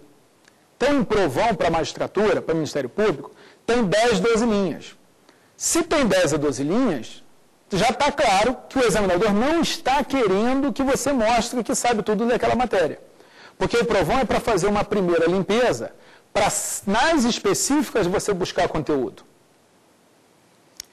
Tem um provão para a magistratura, para o Ministério Público, tem 10, 12 linhas. Se tem 10 a 12 linhas, já está claro que o examinador não está querendo que você mostre que sabe tudo daquela matéria. Porque o provão é para fazer uma primeira limpeza, para nas específicas você buscar conteúdo.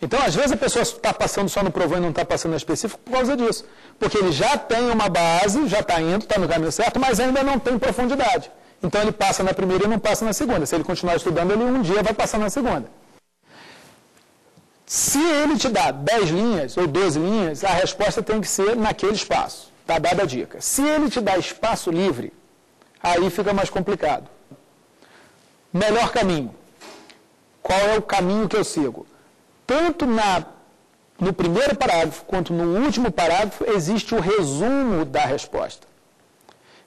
Então, às vezes, a pessoa está passando só no provão e não está passando no específico por causa disso. Porque ele já tem uma base, já está indo, está no caminho certo, mas ainda não tem profundidade. Então, ele passa na primeira e não passa na segunda. Se ele continuar estudando, ele um dia vai passar na segunda. Se ele te dá 10 linhas ou 12 linhas, a resposta tem que ser naquele espaço. Está dada a dica. Se ele te dá espaço livre, aí fica mais complicado. Melhor caminho. Qual é o caminho que eu sigo? Tanto no primeiro parágrafo quanto no último parágrafo existe o resumo da resposta.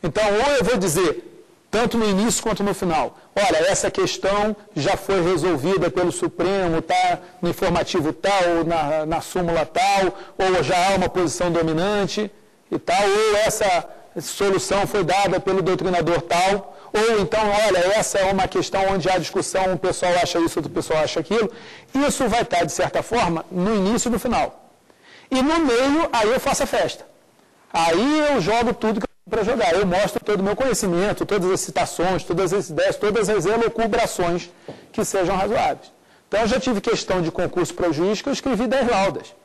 Então, ou eu vou dizer, tanto no início quanto no final, olha, essa questão já foi resolvida pelo Supremo, está no informativo tal, ou na súmula tal, ou já há uma posição dominante e tal, ou essa solução foi dada pelo doutrinador tal, ou então, olha, essa é uma questão onde há discussão, um pessoal acha isso, outro pessoal acha aquilo. Isso vai estar, de certa forma, no início e no final. E no meio, aí eu faço a festa. Aí eu jogo tudo que eu tenho para jogar. Eu mostro todo o meu conhecimento, todas as citações, todas as ideias, todas as elucubrações que sejam razoáveis. Então, eu já tive questão de concurso para o juiz que eu escrevi 10 laudas.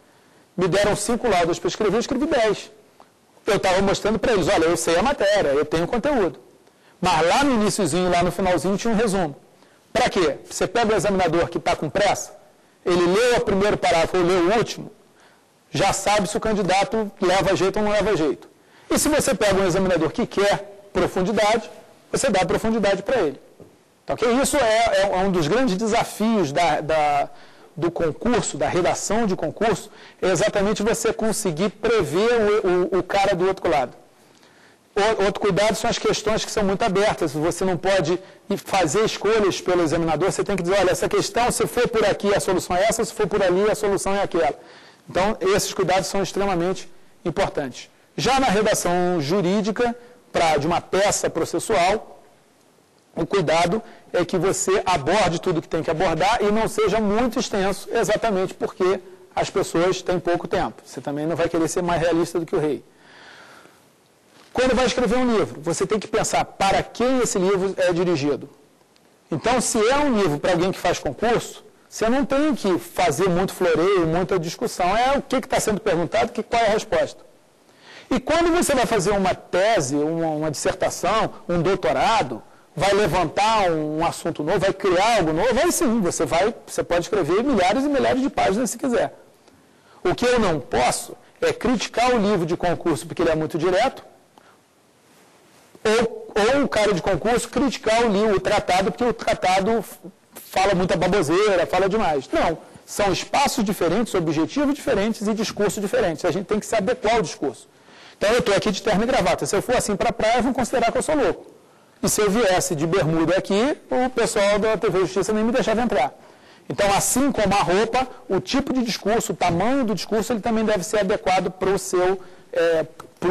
Me deram 5 laudas para escrever, eu escrevi 10. Eu estava mostrando para eles, olha, eu sei a matéria, eu tenho conteúdo. Mas lá no iniciozinho, lá no finalzinho, tinha um resumo. Para quê? Você pega o examinador que está com pressa, ele leu o primeiro parágrafo ou leu o último, já sabe se o candidato leva jeito ou não leva jeito. E se você pega um examinador que quer profundidade, você dá profundidade para ele. Então, isso é um dos grandes desafios do concurso, da redação de concurso, é exatamente você conseguir prever o cara do outro lado. Outro cuidado são as questões que são muito abertas. Você não pode fazer escolhas pelo examinador, você tem que dizer, olha, essa questão, se for por aqui a solução é essa, se for por ali a solução é aquela. Então, esses cuidados são extremamente importantes. Já na redação jurídica, de uma peça processual, o cuidado é que você aborde tudo que tem que abordar e não seja muito extenso, exatamente porque as pessoas têm pouco tempo. Você também não vai querer ser mais realista do que o rei. Quando vai escrever um livro, você tem que pensar para quem esse livro é dirigido. Então, se é um livro para alguém que faz concurso, você não tem que fazer muito floreio, muita discussão. É o que está sendo perguntado, qual é a resposta. E quando você vai fazer uma tese, uma dissertação, um doutorado, vai levantar um assunto novo, vai criar algo novo, aí sim, você pode escrever milhares e milhares de páginas se quiser. O que eu não posso é criticar o livro de concurso porque ele é muito direto, ou o cara de concurso criticar o tratado, porque o tratado fala muita baboseira, fala demais. Não, são espaços diferentes, objetivos diferentes e discursos diferentes. A gente tem que se adequar ao discurso. Então, eu estou aqui de terno e gravata. Se eu for assim para a praia, vão considerar que eu sou louco. E se eu viesse de bermuda aqui, o pessoal da TV Justiça nem me deixava entrar. Então, assim como a roupa, o tipo de discurso, o tamanho do discurso, ele também deve ser adequado para o seu,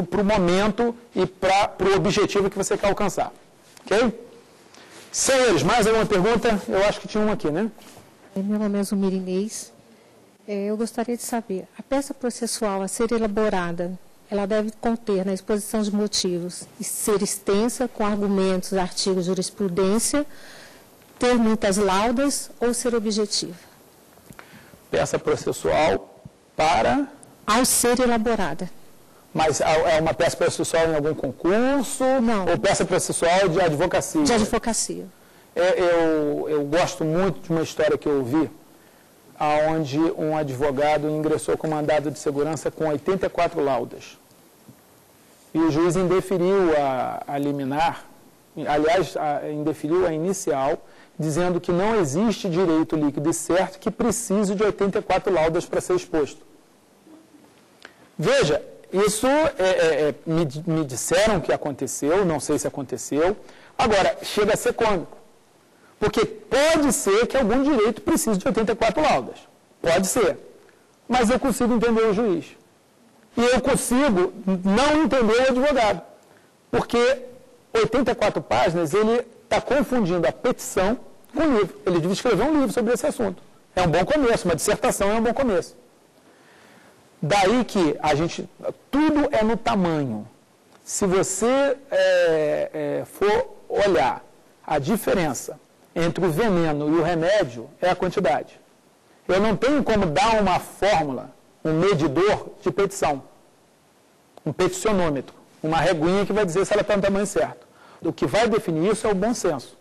para o momento e para o objetivo que você quer alcançar. Ok? Senhores, mais alguma pergunta? Eu acho que tinha uma aqui, né? Meu nome é Zumira Inês. Eu gostaria de saber, a peça processual a ser elaborada, ela deve conter na exposição de motivos e ser extensa, com argumentos, artigos, jurisprudência, ter muitas laudas ou ser objetiva? Peça processual para... Ao ser elaborada. Mas é uma peça processual em algum concurso? Não. Ou peça processual de advocacia? De advocacia. Eu gosto muito de uma história que eu ouvi, onde um advogado ingressou com mandado de segurança com 84 laudas. E o juiz indeferiu a liminar, aliás, indeferiu a inicial, dizendo que não existe direito líquido e certo que precise de 84 laudas para ser exposto. Veja, isso me disseram que aconteceu, não sei se aconteceu. Agora, chega a ser cômico. Porque pode ser que algum direito precise de 84 laudas. Pode ser. Mas eu consigo entender o juiz. E eu consigo não entender o advogado. Porque 84 páginas, ele está confundindo a petição com o livro. Ele devia escrever um livro sobre esse assunto. É um bom começo, uma dissertação é um bom começo. Daí que tudo é no tamanho. Se você for olhar a diferença entre o veneno e o remédio, é a quantidade. Eu não tenho como dar uma fórmula, um medidor de petição, um peticionômetro, uma reguinha que vai dizer se ela está no tamanho certo. O que vai definir isso é o bom senso.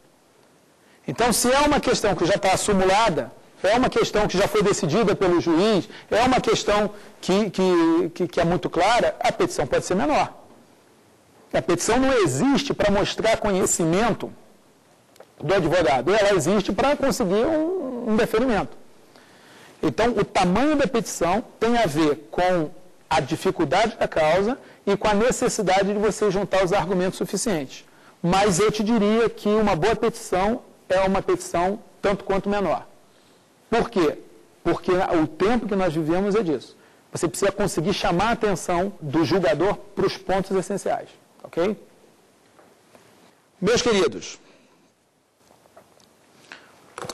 Então, se é uma questão que já está acumulada, é uma questão que já foi decidida pelo juiz, é uma questão que é muito clara, a petição pode ser menor. A petição não existe para mostrar conhecimento do advogado, ela existe para conseguir um deferimento. Então, o tamanho da petição tem a ver com a dificuldade da causa e com a necessidade de você juntar os argumentos suficientes. Mas eu te diria que uma boa petição é uma petição tanto quanto menor. Por quê? Porque o tempo que nós vivemos é disso. Você precisa conseguir chamar a atenção do julgador para os pontos essenciais. Ok? Meus queridos,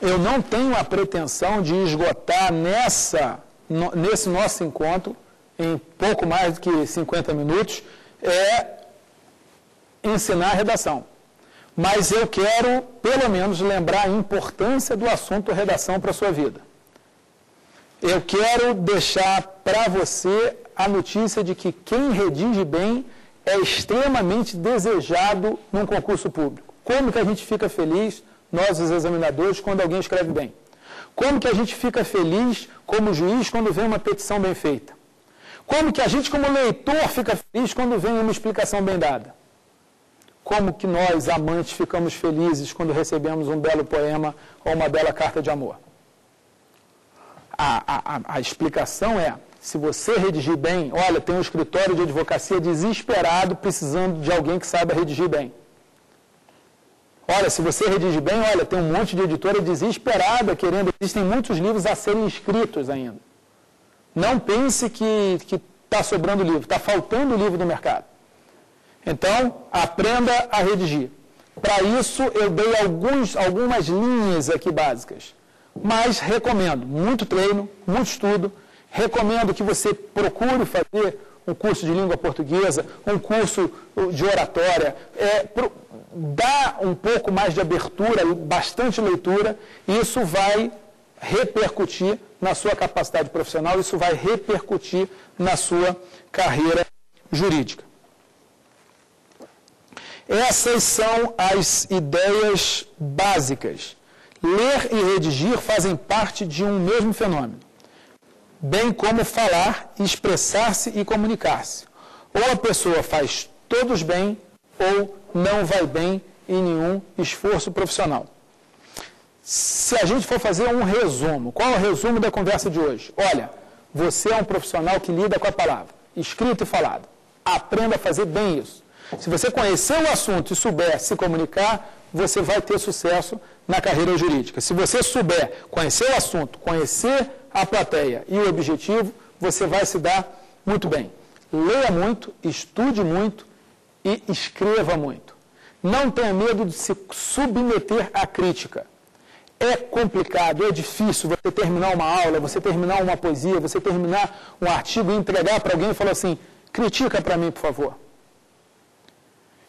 eu não tenho a pretensão de esgotar nesse nosso encontro, em pouco mais do que 50 minutos, ensinar a redação. Mas eu quero, pelo menos, lembrar a importância do assunto redação para a sua vida. Eu quero deixar para você a notícia de que quem redige bem é extremamente desejado num concurso público. Como que a gente fica feliz, nós os examinadores, quando alguém escreve bem? Como que a gente fica feliz como juiz quando vem uma petição bem feita? Como que a gente como leitor fica feliz quando vem uma explicação bem dada? Como que nós, amantes, ficamos felizes quando recebemos um belo poema ou uma bela carta de amor? A explicação é, se você redigir bem, olha, tem um escritório de advocacia desesperado precisando de alguém que saiba redigir bem. Olha, se você redige bem, olha, tem um monte de editora desesperada querendo, existem muitos livros a serem escritos ainda. Não pense que está sobrando livro, está faltando livro no mercado. Então, aprenda a redigir. Para isso, eu dei algumas linhas aqui básicas. Mas recomendo muito treino, muito estudo. Recomendo que você procure fazer um curso de língua portuguesa, um curso de oratória. Dá um pouco mais de abertura, bastante leitura, e isso vai repercutir na sua capacidade profissional, isso vai repercutir na sua carreira jurídica. Essas são as ideias básicas. Ler e redigir fazem parte de um mesmo fenômeno, bem como falar, expressar-se e comunicar-se. Ou a pessoa faz todos bem, ou não vai bem em nenhum esforço profissional. Se a gente for fazer um resumo, qual é o resumo da conversa de hoje? Olha, você é um profissional que lida com a palavra, escrito e falado. Aprenda a fazer bem isso. Se você conhecer o assunto e souber se comunicar, você vai ter sucesso na carreira jurídica. Se você souber conhecer o assunto, conhecer a plateia e o objetivo, você vai se dar muito bem. Leia muito, estude muito e escreva muito. Não tenha medo de se submeter à crítica. É complicado, é difícil você terminar uma aula, você terminar uma poesia, você terminar um artigo e entregar para alguém e falar assim, critica para mim, por favor.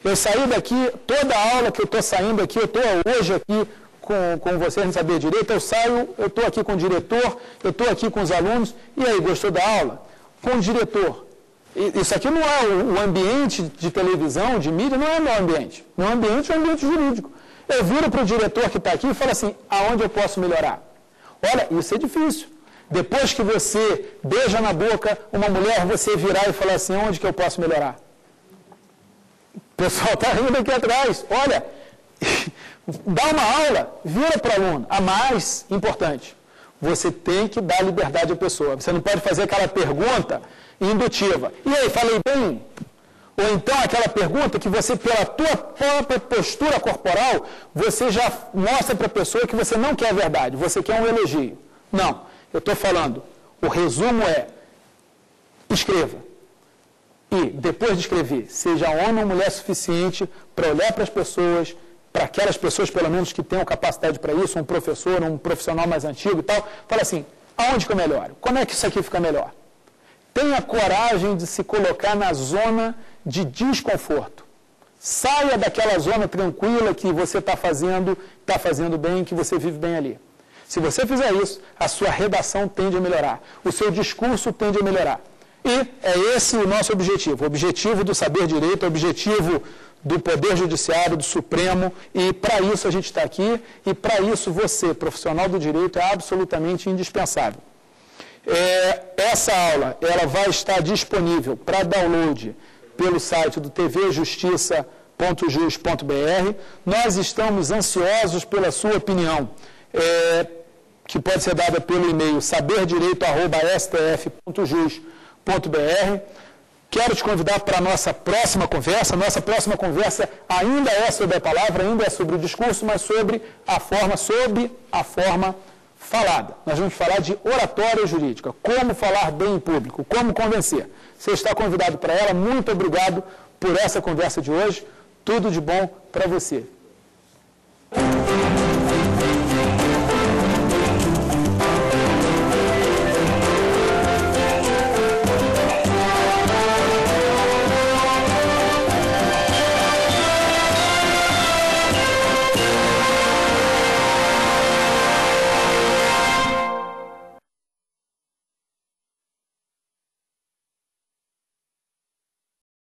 Eu saí daqui, toda a aula que eu estou saindo aqui, eu estou hoje aqui com vocês no Saber Direito, eu estou aqui com o diretor, eu estou aqui com os alunos, e aí, gostou da aula? Com o diretor. Isso aqui não é o ambiente de televisão, de mídia, não é meu ambiente. Meu ambiente é um ambiente jurídico. Eu viro para o diretor que está aqui e falo assim, aonde eu posso melhorar? Olha, isso é difícil. Depois que você beija na boca uma mulher, você virar e falar assim, onde que eu posso melhorar? O pessoal está rindo aqui atrás. Olha, dá uma aula, vira para o aluno. A mais importante, você tem que dar liberdade à pessoa. Você não pode fazer aquela pergunta indutiva. E aí, falei bem? Ou então aquela pergunta que você, pela tua própria postura corporal, você já mostra para a pessoa que você não quer a verdade, você quer um elogio. Não, eu estou falando, o resumo é, escreva. E, depois de escrever, seja homem ou mulher suficiente para olhar para as pessoas, para aquelas pessoas, pelo menos, que tenham capacidade para isso, um professor, um profissional mais antigo e tal, fala assim, aonde que eu melhoro? Como é que isso aqui fica melhor? Tenha coragem de se colocar na zona de desconforto. Saia daquela zona tranquila que você está fazendo bem, que você vive bem ali. Se você fizer isso, a sua redação tende a melhorar, o seu discurso tende a melhorar. E é esse o nosso objetivo, o objetivo do Saber Direito, o objetivo do Poder Judiciário, do Supremo, e para isso a gente está aqui, e para isso você, profissional do direito, é absolutamente indispensável. Essa aula ela vai estar disponível para download pelo site do tvjustiça.jus.br. Nós estamos ansiosos pela sua opinião, que pode ser dada pelo e-mail saberdireito@stf.jus.br. Quero te convidar para a nossa próxima conversa. Nossa próxima conversa ainda é sobre a palavra, ainda é sobre o discurso, mas sobre a forma falada. Nós vamos falar de oratória jurídica, como falar bem em público, como convencer. Você está convidado para ela. Muito obrigado por essa conversa de hoje. Tudo de bom para você.